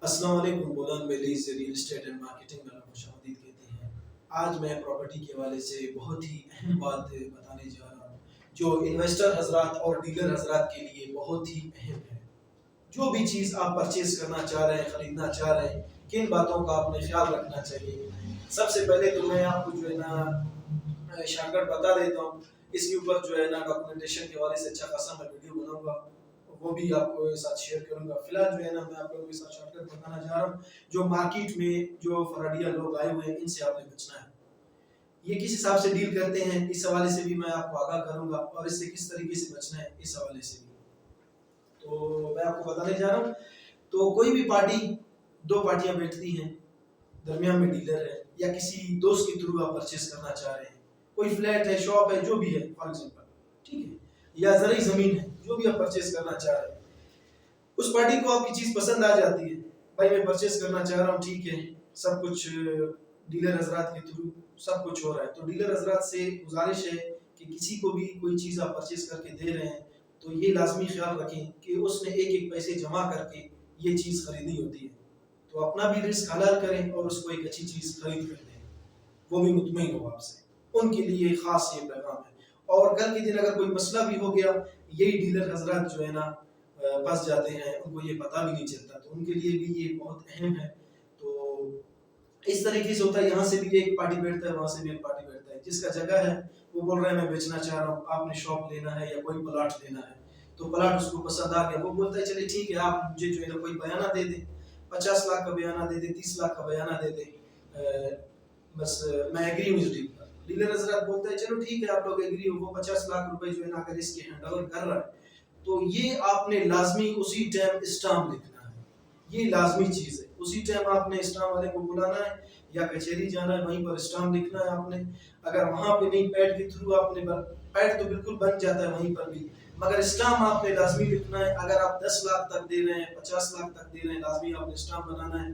السلام علیکم. Bolan valleys real estate and marketing میں خوش آمدید کہتے ہیں. آج میں پراپرٹی کے حوالے سے بہت ہی اہم بات بتانے جا رہا ہوں جو انویسٹر حضرات اور ڈیلر حضرات کے لیے بہت ہی اہم ہے. جو بھی چیز آپ پرچیز کرنا چاہ رہے ہیں، خریدنا چاہ رہے ہیں، کن باتوں کا آپ نے خیال رکھنا چاہیے. سب سے پہلے تو میں آپ کو جو ہے نا شارٹ کٹ بتا دیتا ہوں. اس کے اوپر جو ہے نا ڈاکومنٹیشن کے حوالے سے اچھا خاصا میں ویڈیو بناؤں گا، وہ بھی آپ کو ساتھ شیئر کروں گا. فی الحال جو ہے نا میں آپ لوگوں کے ساتھ شارٹ کٹ بتانا چاہ رہا ہوں. جو مارکیٹ میں جو فراڈیا لوگ آئے ہوئے ہیں، ان سے آپ نے بچنا ہے. یہ کس حساب سے ڈیل کرتے ہیں، اس حوالے سے بھی میں آپ کو آگاہ کروں گا، اور اس سے کس طریقے سے بچنا ہے اس حوالے سے بھی تو میں آپ کو بتانے جا رہا ہوں. تو کوئی بھی پارٹی، دو پارٹیاں بیٹھتی ہیں، درمیان میں ڈیلر ہے یا کسی دوست کے تھرو آپ پرچیز کرنا چاہ رہے ہیں. کوئی فلیٹ ہے، شاپ ہے، جو بھی ہے فار ایگزامپل، ٹھیک ہے، یا زرعی زمین ہے، جو بھی آپ پرچیز کرنا چاہ رہے ہیں. اس پارٹی کو آپ کی چیز پسند آ جاتی ہے، بھائی میں پرچیز کرنا چاہ رہا ہوں، ٹھیک ہے، سب کچھ ڈیلر حضرات کے تھرو سب کچھ ہو رہا ہے. تو ڈیلر حضرات سے گزارش ہے کہ کسی کو بھی کوئی چیز آپ پرچیز کر کے دے رہے ہیں تو یہ لازمی خیال رکھیں کہ اس نے ایک ایک پیسے جمع کر کے یہ چیز خریدی ہوتی ہے. تو اپنا بھی رزق حلال کریں اور اس کو ایک اچھی چیز خرید کر دیں، وہ بھی مطمئن ہو آپ سے. ان کے لیے خاص یہ پیغام ہے. اور کل کے دن اگر کوئی مسئلہ بھی ہو گیا، یہی ڈیلر حضرات جو ہے نا پھنس جاتے ہیں، ان کو یہ پتہ بھی نہیں چلتا. تو ان کے لیے بھی یہ بہت اہم ہے. تو اس طریقے سے ہوتا ہے، یہاں سے بھی ایک پارٹی بیٹھتا ہے، وہاں سے بھی ایک پارٹی بیٹھتا ہے. جس کا جگہ ہے وہ بول رہا ہے میں بیچنا چاہ رہا ہوں، آپ نے شاپ لینا ہے یا کوئی پلاٹ لینا ہے. تو پلاٹ اس کو پسند آ گیا، وہ بولتا ہے چلے ٹھیک ہے، آپ مجھے جو ہے نا کوئی بیانہ دے دیں، 50 لاکھ کا بیانہ دے دیں، 30 لاکھ کا بیانہ دے دیں، بس میں ایگری ہوں اس ڈیل پر. ڈیلر حضرات بولتا ہے چلو ٹھیک ہے، آپ لوگ ایگری ہو. وہ 50 لاکھ روپے جو ہے نا اگر اس کے ہینڈ اوور کر رہا ہے تو یہ آپ نے لازمی اسی ٹائم اسٹامپ لکھنا ہے. یہ لازمی چیز ہے. اسی ٹائم آپ نے اسٹامپ والے کو بلانا ہے یا کچہری جانا ہے، وہیں پر اسٹامپ لکھنا ہے آپ نے. اگر وہاں پہ نہیں، پیڈ کے تھرو آپ نے، پیڈ تو بالکل بن جاتا ہے وہیں پر بھی، مگر اسٹامپ آپ نے لازمی لکھنا ہے. اگر آپ 10 لاکھ تک دے رہے ہیں، 50 لاکھ تک دے رہے ہیں، لازمی آپ نے اسٹامپ بنانا ہے.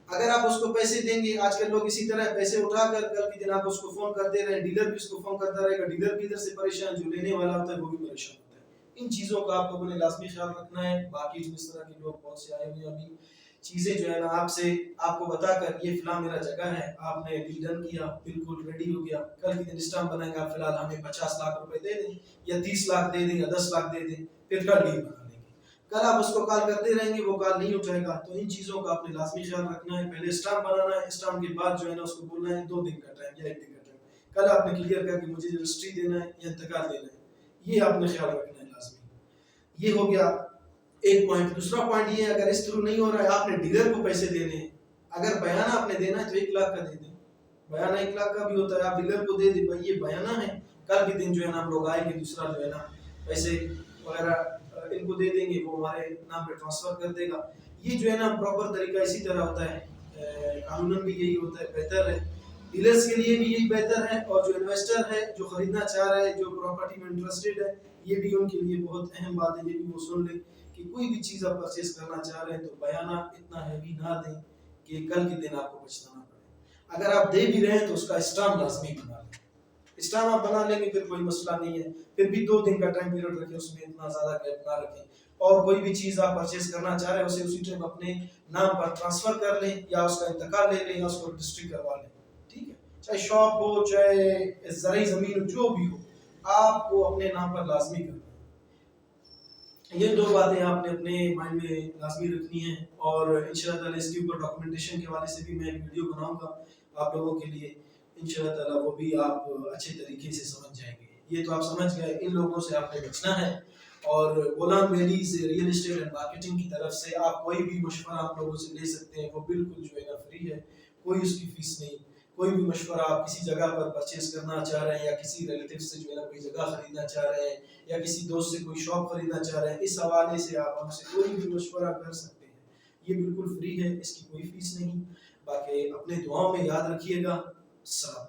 اگر آپ اس کو پیسے دیں گے، آج کل لوگ اسی طرح پیسے اٹھا کر کل کے دن آپ اس کو فون کرتے رہے، ڈیلر بھی اس کو فون کرتا رہے گا، ڈیلر بھی ادھر سے پریشان، جو لینے والا ہوتا ہے وہ بھی پریشان ہوتا ہے. ان چیزوں کا آپ لوگوں نے لازمی خیال رکھنا ہے. باقی جو اس طرح کے لوگ بہت سے آئے ہوئے ہیں، ابھی چیزیں جو ہے نا آپ کو بتا کر یہ فلاں میرا جگہ ہے، آپ نے ڈیل ڈن کیا، بالکل ریڈی ہو گیا، کل کے دن اسٹامپ بنائے گا، فی الحال ہمیں 50 لاکھ روپے دے دیں یا 30 لاکھ دے دیں یا 10 لاکھ دے دیں، پھر کل ڈیل بنا لیں گے. کل آپ اس کو کال کرتے رہیں گے، وہ کال نہیں اٹھائے گا. تو ان چیزوں کا آپ نے لازمی خیال رکھنا ہے. پہلے اسٹامپ بنانا ہے، اسٹامپ کے بعد جو ہے نا اس کو بولنا ہے 2 دن کا ٹائم یا 1 دن کا ٹائم. کل آپ نے کلیئر کر کے مجھے رجسٹری دینا ہے یا انتقال دینا ہے، یہ آپ نے خیال رکھنا ہے لازمی. یہ ہو گیا ایک پوائنٹ. دوسرا پوائنٹ یہ ہے، اگر اس تھرو نہیں ہو رہا ہے، آپ نے ڈیلر کو پیسے دینے ہیں. اگر بیانہ آپ نے دینا ہے تو 1 لاکھ کا دے دیں. بیانہ 1 لاکھ کا بھی ہوتا ہے، آپ ڈیلر کو دے دیں بھائی یہ بیانہ ہے، کل کے دن جو ہے نا ہم لوگ آئیں گے، دوسرا جو ہے نا پیسے وغیرہ ان کو دے دیں گے، وہ ہمارے نام پہ ٹرانسفر کر دے گا. یہ جو ہے نا پراپر طریقہ اسی طرح ہوتا ہے. قانون بھی یہی ہوتا ہے، بہتر ہے. ڈیلرز کے لیے بھی یہی بہتر ہے، اور جو انویسٹر ہے، جو خریدنا چاہ رہا ہے، جو پراپرٹی میں انٹرسٹڈ ہے، یہ بھی ان کے لیے بہت اہم بات ہے. یہ بھی وہ سن لیں کہ کوئی بھی چیز آپ پرچیز کرنا چاہ رہے ہیں تو بیانہ اتنا ہیوی نہ دیں کہ کل کے دن آپ کو پچھتانا پڑے. اگر آپ دے بھی رہے ہیں تو اس کا اسٹامپ لازمی بنا لیں. اسٹامپ آپ بنا لیں گے پھر کوئی مسئلہ نہیں ہے. پھر بھی 2 دن کا ٹائم پیریڈ رکھیں، اس میں اتنا زیادہ گیپ نہ رکھیں. اور کوئی بھی چیز آپ پرچیز کرنا چاہ رہے ہیں اسے اسی ٹائم اپنے نام پر ٹرانسفر کر لیں، یا اس کا انتقال لے لیں، یا اس کو رجسٹری کروا لیں. ٹھیک ہے، چاہے شاپ ہو، چاہے زرعی زمین ہو، جو بھی ہو، آپ کو اپنے نام پر لازمی کرنا ہے. یہ 2 باتیں آپ نے اپنے مائنڈ میں لازمی رکھنی ہیں. اور انشاءاللہ تعالی اس کے اوپر ڈاکومنٹیشن کے حوالے سے بھی میں ایک ویڈیو بناؤں گا آپ لوگوں کے لیے. انشاءاللہ تعالی وہ بھی آپ اچھے طریقے سے سمجھ جائیں گے. یہ تو آپ سمجھ گئے، ان لوگوں سے آپ نے بچنا ہے. اور Bolan valleys real estate and marketing کی طرف سے آپ کوئی بھی مشورہ آپ لوگوں سے لے سکتے ہیں، وہ بالکل جو ہے نا فری ہے، کوئی اس کی فیس نہیں. کوئی بھی مشورہ آپ کسی جگہ پر پرچیز کرنا چاہ رہے ہیں، یا کسی ریلیٹیو سے جو ہے نا کوئی جگہ خریدنا چاہ رہے ہیں، یا کسی دوست سے کوئی شاپ خریدنا چاہ رہے ہیں، اس حوالے سے آپ ہم سے کوئی بھی مشورہ کر سکتے ہیں. یہ بالکل فری ہے، اس کی کوئی فیس نہیں. باقی اپنے دعاؤں میں یاد رکھیے گا. السلام.